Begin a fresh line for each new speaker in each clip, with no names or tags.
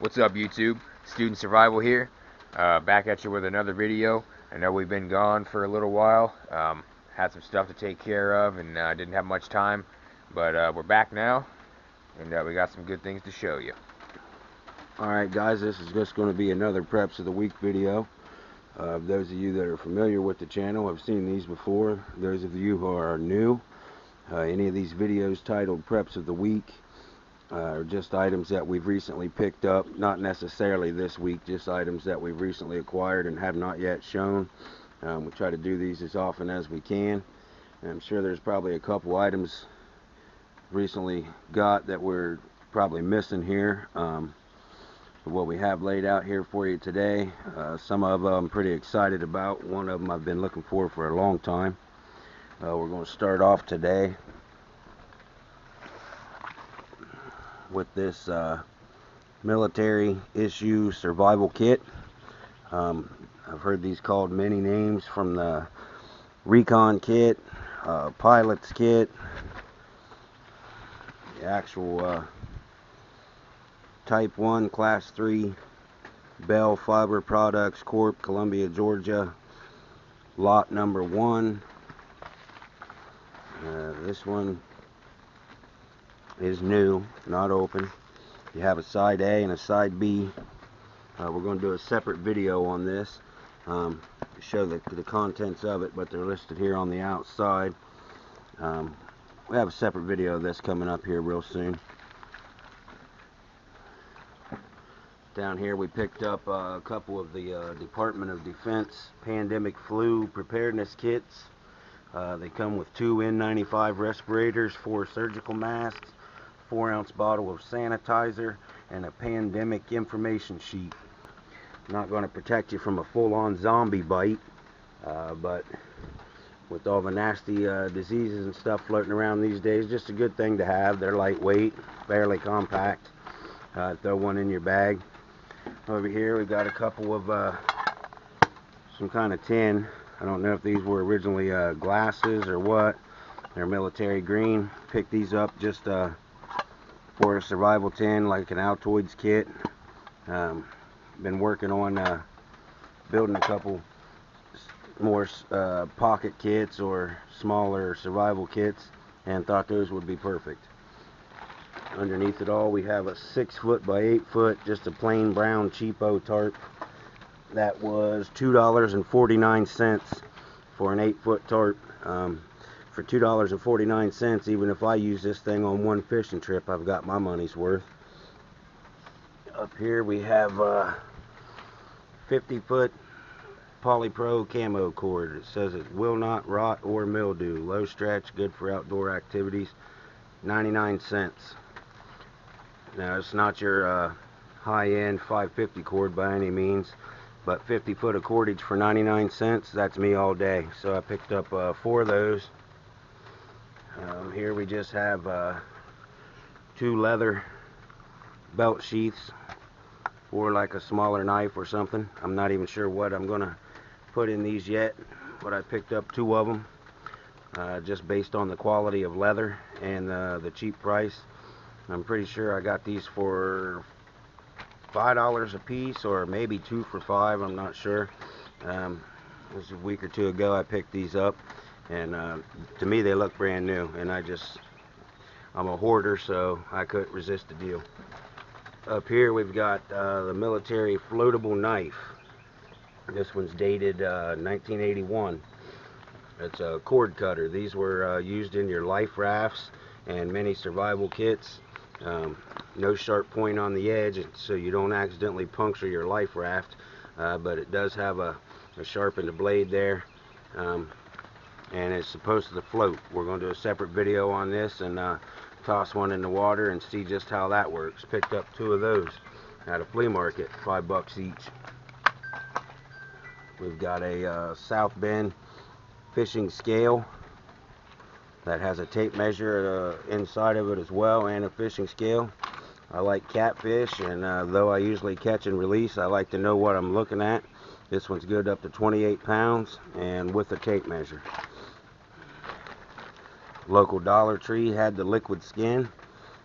What's up, YouTube? Student Survival here, back at you with another video. I know we've been gone for a little while, had some stuff to take care of, and didn't have much time, but we're back now, and we got some good things to show you.
Alright guys, this is just going to be another Preps of the Week video. Those of you that are familiar with the channel have seen these before. Those of you who are new, any of these videos titled Preps of the Week are just items that we've recently picked up, not necessarily this week, just items that we've recently acquired and have not yet shown. We try to do these as often as we can. And I'm sure there's probably a couple items recently got that we're probably missing here. What we have laid out here for you today, some of them I'm pretty excited about. One of them I've been looking for a long time. We're going to start off today with this military issue survival kit. I've heard these called many names, from the recon kit, pilot's kit, the actual Type 1 Class 3 Bell Fiber Products Corp, Columbia, Georgia, lot number 1. This one is new, not open. You have a side A and a side B. We're going to do a separate video on this to show the contents of it, but they're listed here on the outside. We have a separate video of this coming up here real soon. Down here we picked up a couple of the Department of Defense pandemic flu preparedness kits. They come with 2 N95 respirators, 4 surgical masks, 4-ounce bottle of sanitizer, and a pandemic information sheet. Not going to protect you from a full-on zombie bite, but with all the nasty diseases and stuff floating around these days, just a good thing to have. They're lightweight, fairly compact. Throw one in your bag. Over here we got a couple of some kind of tin. I don't know if these were originally glasses or what. They're military green. Picked these up just for a survival tin, like an Altoids kit. Been working on building a couple more pocket kits or smaller survival kits, and thought those would be perfect. Underneath it all we have a 6-foot by 8-foot, just a plain brown cheapo tarp. That was $2.49 for an 8-foot tarp. For $2.49, even if I use this thing on one fishing trip, I've got my money's worth. Up here we have 50-foot Polypro camo cord. It says it will not rot or mildew. Low stretch, good for outdoor activities. 99 cents. Now it's not your high-end 550 cord by any means, but 50 foot of cordage for 99 cents, that's me all day. So I picked up 4 of those. Here we just have 2 leather belt sheaths for like a smaller knife or something. I'm not even sure what I'm gonna put in these yet, but I picked up 2 of them just based on the quality of leather and the cheap price. I'm pretty sure I got these for $5 a piece, or maybe 2 for $5. I'm not sure. This was a week or 2 ago I picked these up, and to me they look brand new, and I'm a hoarder, so I couldn't resist the deal. Up here we've got the military floatable knife. This one's dated 1981. It's a cord cutter. These were used in your life rafts and many survival kits. No sharp point on the edge, so you don't accidentally puncture your life raft, but it does have a sharpened blade there, and it's supposed to float. We're going to do a separate video on this and toss one in the water and see just how that works. Picked up 2 of those at a flea market, $5 each. We've got a South Bend fishing scale that has a tape measure inside of it as well, and a fishing scale. I like catfish, and though I usually catch and release, I like to know what I'm looking at. This one's good up to 28 pounds and with a tape measure. Local Dollar Tree had the liquid skin.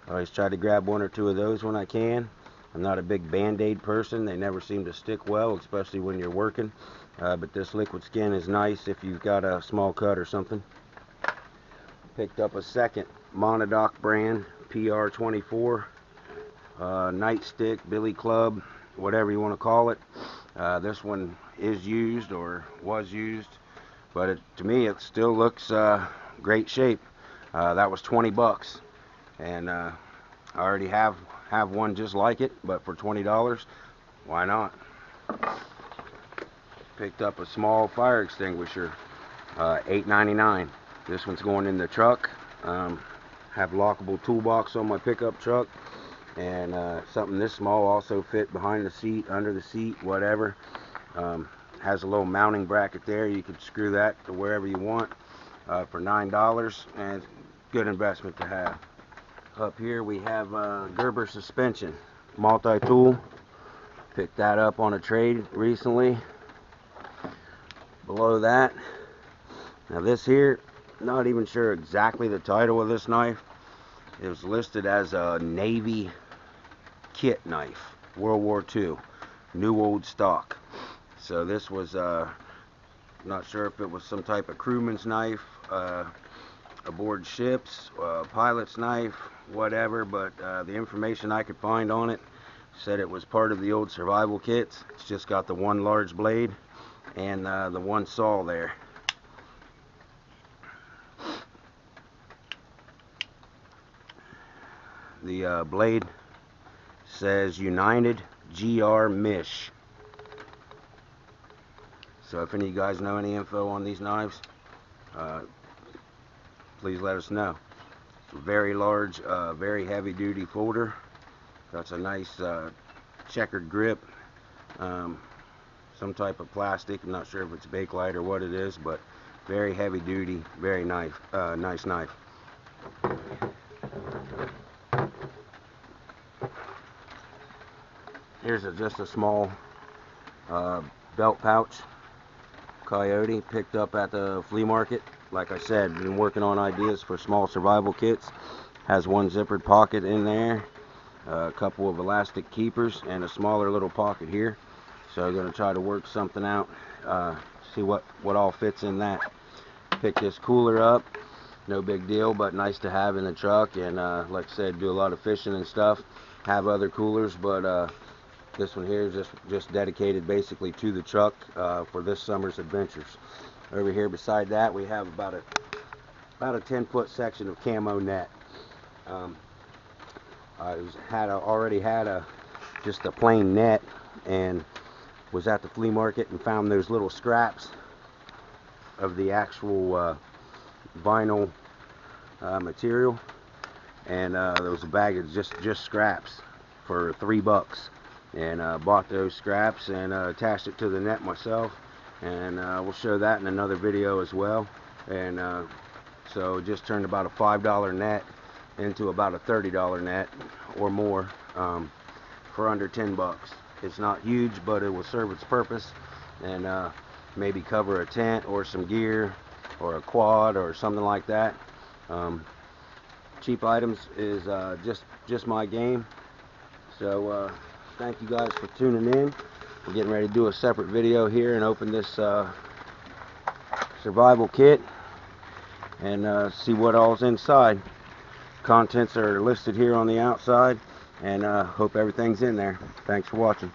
I always try to grab 1 or 2 of those when I can. I'm not a big Band-Aid person. They never seem to stick well, especially when you're working. But this liquid skin is nice if you've got a small cut or something. Picked up a second Monodoc brand PR24 nightstick, billy club, whatever you want to call it. This one is used or was used, but to me it still looks great shape. That was 20 bucks, and I already have one just like it, but for $20, why not? Picked up a small fire extinguisher, $8.99. This one's going in the truck. Have lockable toolbox on my pickup truck, and something this small also fit behind the seat, under the seat, whatever. Has a little mounting bracket there. You can screw that to wherever you want for $9, and good investment to have. Up here we have Gerber suspension, multi-tool. Picked that up on a trade recently. Below that, now this here, not even sure exactly the title of this knife. It was listed as a Navy kit knife, World War II, new old stock. So this was not sure if it was some type of crewman's knife, aboard ships, pilot's knife, whatever, but the information I could find on it said it was part of the old survival kits. It's just got the one large blade and the one saw there. The blade says United GR Mish. So if any of you guys know any info on these knives, please let us know. Very large, very heavy duty folder. That's a nice checkered grip. Some type of plastic. I'm not sure if it's Bakelite or what it is, but very heavy duty, very nice knife. Here's just a small belt pouch, Coyote, picked up at the flea market. Like I said, been working on ideas for small survival kits. Has one zippered pocket in there, a couple of elastic keepers, and a smaller little pocket here. So I'm going to try to work something out, see what all fits in that. Pick this cooler up, no big deal, but nice to have in the truck. And like I said, do a lot of fishing and stuff. Have other coolers, but this one here is just dedicated basically to the truck for this summer's adventures. Over here beside that we have about a 10-foot section of camo net. I already had just a plain net, and was at the flea market and found those little scraps of the actual vinyl material, and there was a bag of just scraps for $3, and bought those scraps and attached it to the net myself, and we'll show that in another video as well. And so it just turned about a $5 net into about a $30 net or more for under $10. It's not huge, but it will serve its purpose, and maybe cover a tent or some gear or a quad or something like that. Cheap items is just my game. So thank you guys for tuning in. We're getting ready to do a separate video here and open this survival kit and see what all's inside. Contents are listed here on the outside, and hope everything's in there. Thanks for watching.